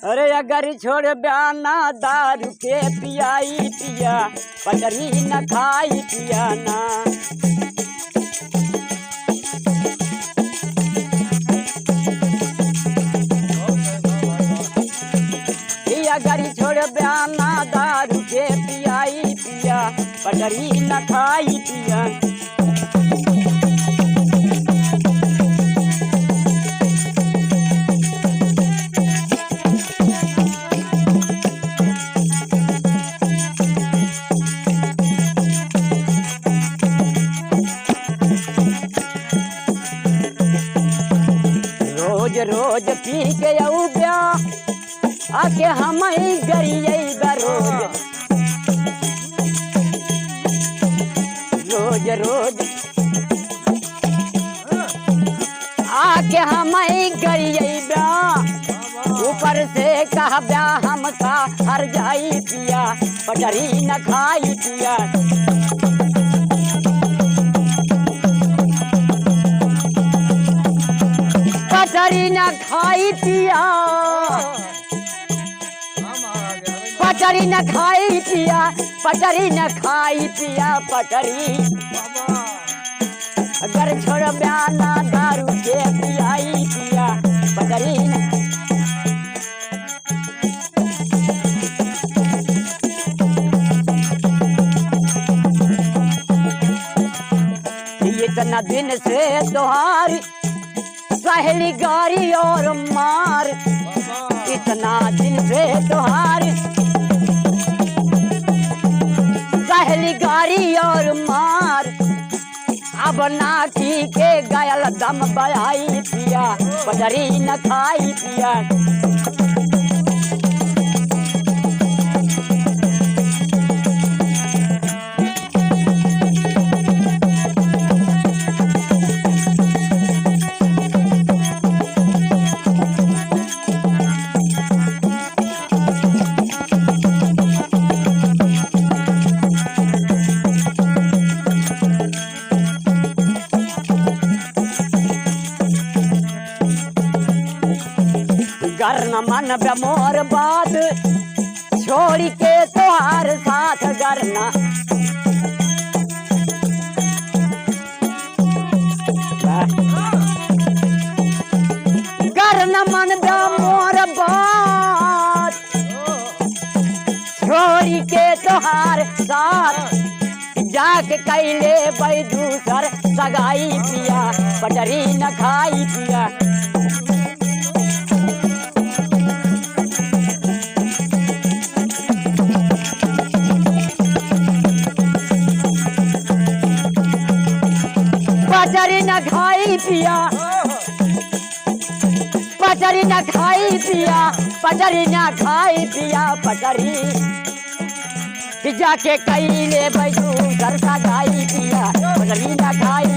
अरे अगर छोड़ बयाना दारू के पियाई पिया पटरी न खाई पिया ना। अगर छोड़ बयाना दारू के पियाई पिया पटरी न खाई पिया। रोज रोज पी के आऊ ब्या आके हम ही गरिए रोज रोज रोज आके हम ही गरिए ब्या ऊपर से कह ब्या हमका हर जाई पिया पटरी न खाई पिया। पटरी न खाई पिया पटरी न खाई पिया पटरी न खाई पिया पटरी। अगर छोड़ बयाना दारू के पियाई पिया पटरी न। इतना दिन से तुम्हारी सहेली गारी और मार इतना दिन से तुम्हारी सहेली गारी और मार। अब नाठी के गायल दम बढ़ाई पिया पटरी न खाई पिया। करना मन मोर बात छोड़ी के तोहार साथ करना। करना मन मोर बात छोड़ी के तोहार साथ जाके कैले भाई दूसर सगाई पिया पटरी न खाई पिया। पटरी न खाई पिया पटरी न खाई पिया पटरी न खाई पिया पटरी। जाके कैले बैठू घर सगाई पिया पटरी न खाई